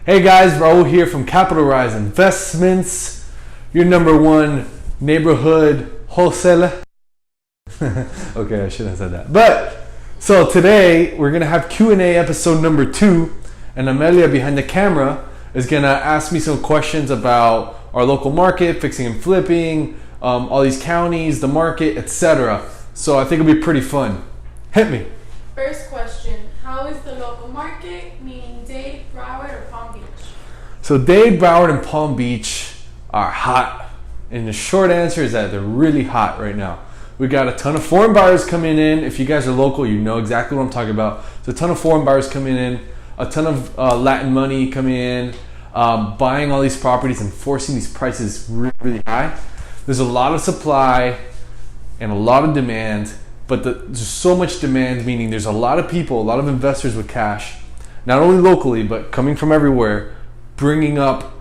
Hey guys, Raul here from Capital Rise Investments, your number one neighborhood wholesaler. Okay, I shouldn't have said that. But, so today we're going to have Q&A episode number 2, and Amelia behind the camera is going to ask me some questions about our local market, fixing and flipping, all these counties, the market, etc. So I think it'll be pretty fun. Hit me. First question, how is the local market, meaning Dade, Broward, or Palm Beach? So Dade, Broward, and Palm Beach are hot. And the short answer is that they're really hot right now. We got a ton of foreign buyers coming in. If you guys are local, you know exactly what I'm talking about. There's a ton of foreign buyers coming in, a ton of Latin money coming in, buying all these properties and forcing these prices really, really high. There's a lot of supply and a lot of demand, but there's so much demand, meaning there's a lot of people, a lot of investors with cash, not only locally, but coming from everywhere, bringing up,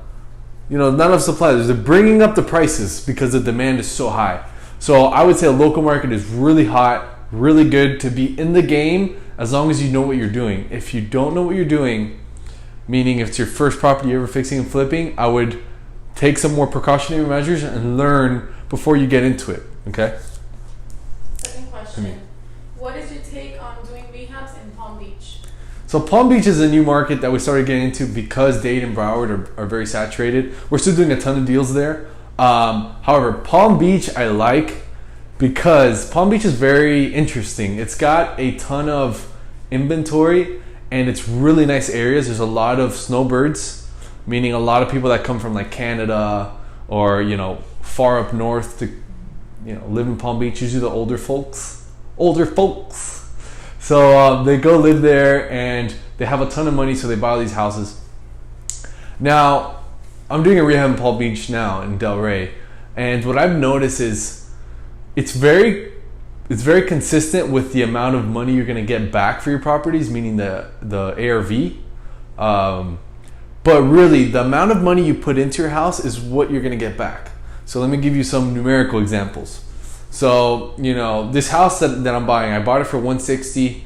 not enough supply. They're bringing up the prices because the demand is so high. So I would say the local market is really hot, really good to be in the game as long as you know what you're doing. If you don't know what you're doing, meaning if it's your first property you're ever fixing and flipping, I would take some more precautionary measures and learn before you get into it, okay? Second question, what is your take on doing rehabs in Palm Beach? So Palm Beach is a new market that we started getting into because Dade and Broward are very saturated. We're still doing a ton of deals there. However, Palm Beach I like because Palm Beach is very interesting. It's got a ton of inventory and it's really nice areas. There's a lot of snowbirds, meaning a lot of people that come from like Canada or far up north to live in Palm Beach. Usually the older folks. So they go live there and they have a ton of money, so they buy all these houses. Now, I'm doing a rehab in Palm Beach now in Delray, and what I've noticed is it's very consistent with the amount of money you're going to get back for your properties, meaning the ARV. But really, the amount of money you put into your house is what you're going to get back. So let me give you some numerical examples. So, this house that I'm buying, I bought it for $160.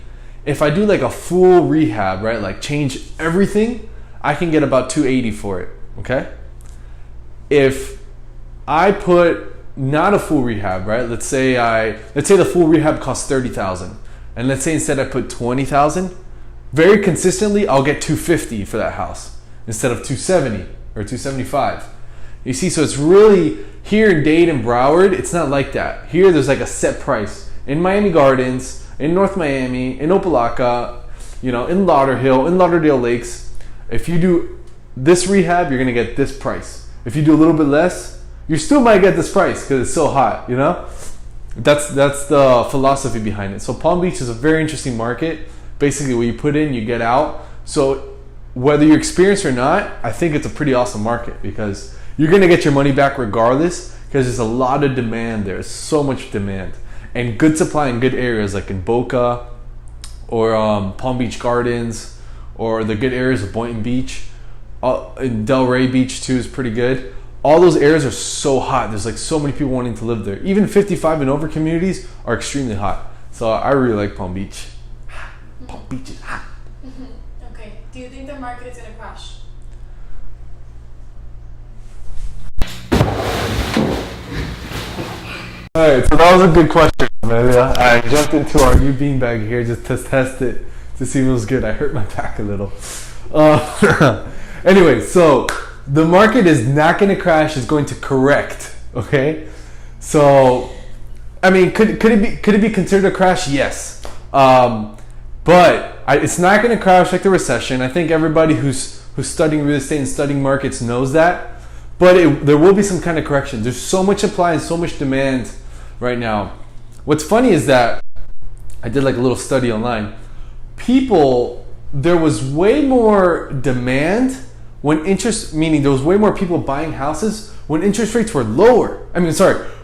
If I do like a full rehab, right, like change everything, I can get about $280 for it, okay? If I put not a full rehab, right, let's say the full rehab costs $30,000, and let's say instead I put $20,000, very consistently I'll get $250 for that house instead of $270 or $275. You see, so it's really, here in Dade and Broward, it's not like that. Here there's like a set price. In Miami Gardens, in North Miami, in Opelika, in Lauderhill, in Lauderdale Lakes, if you do this rehab, you're gonna get this price. If you do a little bit less, you still might get this price because it's so hot, That's the philosophy behind it. So Palm Beach is a very interesting market. Basically, what you put in, you get out. So whether you're experienced or not, I think it's a pretty awesome market because you're going to get your money back regardless because there's a lot of demand there. There's so much demand. And good supply in good areas like in Boca or Palm Beach Gardens or the good areas of Boynton Beach. In Delray Beach too is pretty good. All those areas are so hot. There's like so many people wanting to live there. Even 55 and over communities are extremely hot. So I really like Palm Beach. Palm Beach is hot. Okay. Do you think the market is going to crash? Alright, so that was a good question, Amelia. I jumped into our new beanbag here just to test it to see if it was good. I hurt my back a little. Anyway, so the market is not going to crash, it's going to correct, okay? So, I mean, could it be considered a crash? Yes. But it's not going to crash like the recession. I think everybody who's studying real estate and studying markets knows that. But there will be some kind of correction. There's so much supply and so much demand right now. What's funny is that I did like a little study online. There was way more demand meaning there was way more people buying houses when interest rates were lower.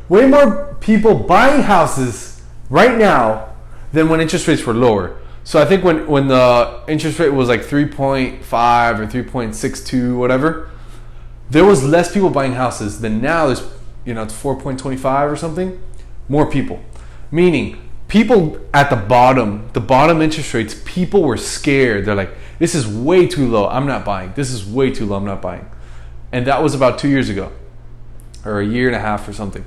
Way more people buying houses right now than when interest rates were lower. So I think when the interest rate was like 3.5 or 3.62, whatever, there was less people buying houses than now. There's, it's 4.25 or something, more people. Meaning people at the bottom interest rates, people were scared. They're like, this is way too low, I'm not buying. This is way too low, I'm not buying. And that was about 2 years ago, or a year and a half or something.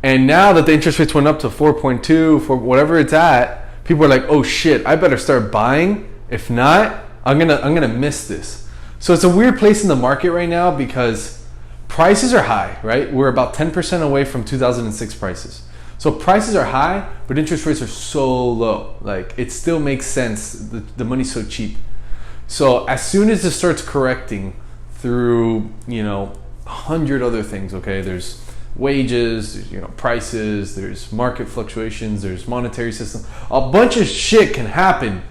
And now that the interest rates went up to 4.2, for whatever it's at, people are like, oh shit, I better start buying. If not, I'm gonna miss this. So it's a weird place in the market right now because prices are high, right? We're about 10% away from 2006 prices. So prices are high, but interest rates are so low. Like, it still makes sense. The money's so cheap. So as soon as it starts correcting through, 100 other things, okay? There's wages, there's, prices, there's market fluctuations, there's monetary system. A bunch of shit can happen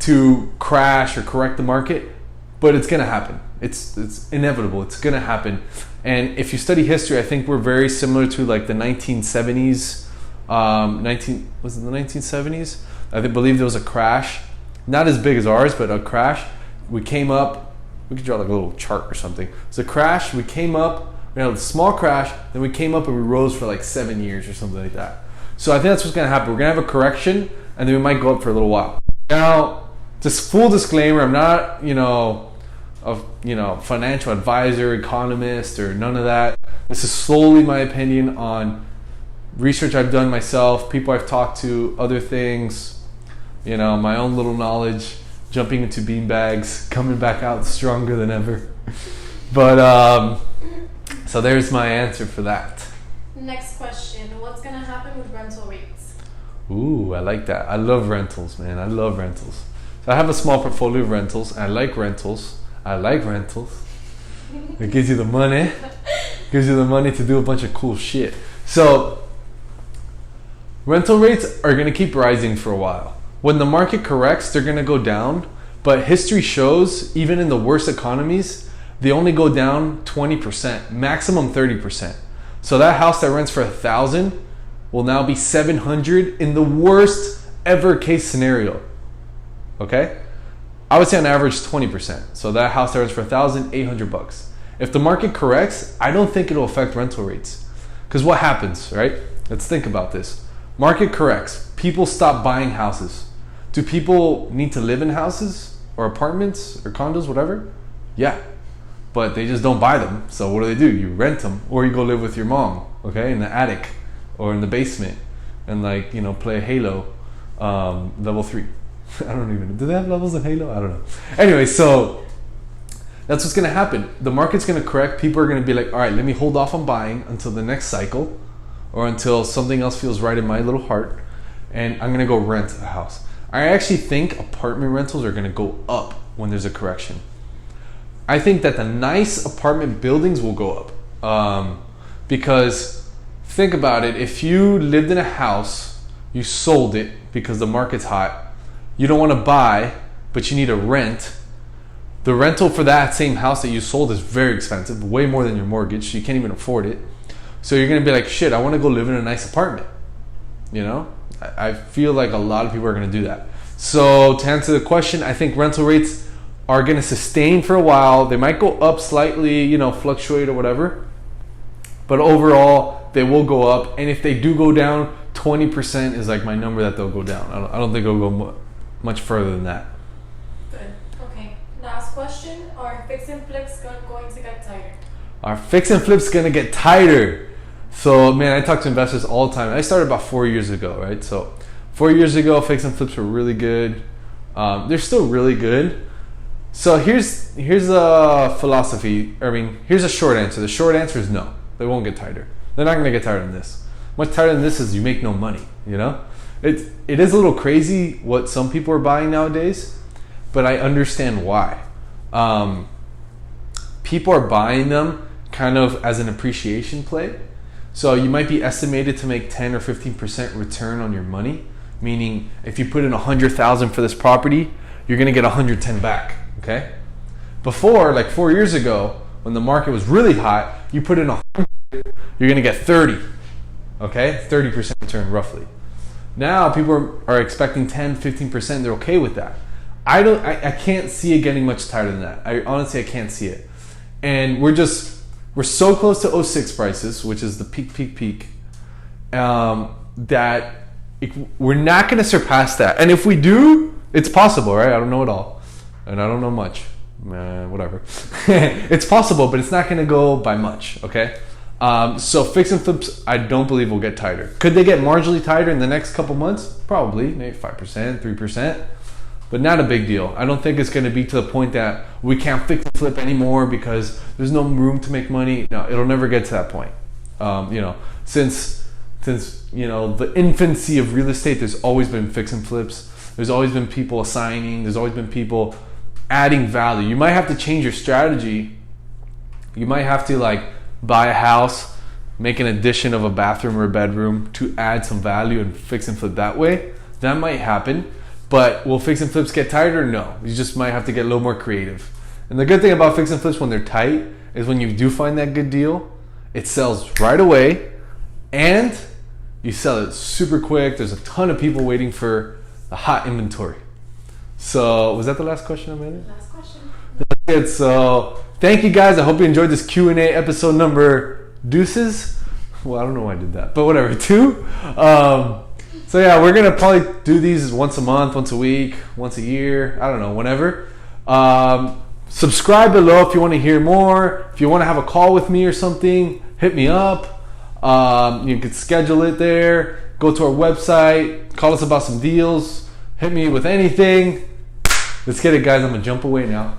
to crash or correct the market, but it's gonna happen. It's inevitable. It's gonna happen. And if you study history, I think we're very similar to like the 1970s. Was it the 1970s? I believe there was a crash, not as big as ours, but a crash. We came up. We could draw like a little chart or something. It's a crash. We came up. We had a small crash. Then we came up and we rose for like 7 years or something like that. So I think that's what's gonna happen. We're gonna have a correction, and then we might go up for a little while. Now, just full disclaimer, I'm not, a financial advisor, economist, or none of that. This is solely my opinion on research I've done myself, people I've talked to, other things, my own little knowledge, jumping into beanbags, coming back out stronger than ever. But, so there's my answer for that. Next question. What's going to happen with rental rates? Ooh, I like that. I love rentals, man. I love rentals. So I have a small portfolio of rentals. I like rentals. It gives you the money. Gives you the money to do a bunch of cool shit. So rental rates are going to keep rising for a while. When the market corrects, they're going to go down. But history shows, even in the worst economies, they only go down 20%, maximum 30%. So that house that rents for $1,000 will now be $700 in the worst ever case scenario. Okay? I would say on average 20%. So that house that rents for $1,000, $800. If the market corrects, I don't think it'll affect rental rates. Because what happens, right? Let's think about this. Market corrects. People stop buying houses. Do people need to live in houses or apartments or condos, whatever? Yeah. But they just don't buy them. So what do? You rent them, or you go live with your mom, okay, in the attic or in the basement, and play Halo level 3. I don't even know. Do they have levels in Halo? I don't know. Anyway, so that's what's going to happen. The market's going to correct. People are going to be like, all right, let me hold off on buying until the next cycle or until something else feels right in my little heart, and I'm going to go rent a house. I actually think apartment rentals are going to go up when there's a correction. I think that the nice apartment buildings will go up because think about it. If you lived in a house, you sold it because the market's hot, you don't want to buy, but you need a rent. The rental for that same house that you sold is very expensive, way more than your mortgage. You can't even afford it. So you're going to be like, shit, I want to go live in a nice apartment. I feel like a lot of people are going to do that. So to answer the question, I think rental rates are going to sustain for a while. They might go up slightly, fluctuate or whatever. But overall, they will go up. And if they do go down, 20% is like my number that they'll go down. I don't think it'll go much further than that. Good. Okay. Last question. Are fix and flips going to get tighter? Are fix and flips going to get tighter? So, man, I talk to investors all the time. I started about 4 years ago, right? So 4 years ago, fix and flips were really good. They're still really good. So here's a philosophy. Here's a short answer. The short answer is no. They won't get tighter. They're not going to get tighter than this. Much tighter than this is you make no money, It is a little crazy what some people are buying nowadays, but I understand why. People are buying them kind of as an appreciation play. So you might be estimated to make 10 or 15% return on your money, meaning if you put in 100,000 for this property, you're going to get 110 back, okay? Before, like 4 years ago, when the market was really hot, you put in 100, you're going to get 30, okay? 30% return roughly. Now people are expecting 10, 15%. They're okay with that. I can't see it getting much tighter than that. I can't see it. And we're so close to 06 prices, which is the peak, that we're not going to surpass that. And if we do, it's possible, right? I don't know it all. and I don't know much. Whatever. It's possible, but it's not going to go by much. Okay. So fix and flips, I don't believe will get tighter. Could they get marginally tighter in the next couple months? Probably, maybe 5%, 3%, but not a big deal. I don't think it's going to be to the point that we can't fix and flip anymore because there's no room to make money. No, it'll never get to that point. Since the infancy of real estate, there's always been fix and flips. There's always been people assigning. There's always been people adding value. You might have to change your strategy. You might have to buy a house, make an addition of a bathroom or a bedroom to add some value and fix and flip that way. That might happen. But will fix and flips get tighter? No. You just might have to get a little more creative. And the good thing about fix and flips when they're tight is when you do find that good deal, it sells right away and you sell it super quick. There's a ton of people waiting for the hot inventory. So was that the last question I made? Last question. That's good. So thank you guys. I hope you enjoyed this Q&A episode number deuces. Well, I don't know why I did that, but whatever, 2. So yeah, we're going to probably do these once a month, once a week, once a year. I don't know, whenever. Subscribe below if you want to hear more. If you want to have a call with me or something, hit me up. You can schedule it there. Go to our website. Call us about some deals. Hit me with anything. Let's get it, guys. I'm going to jump away now.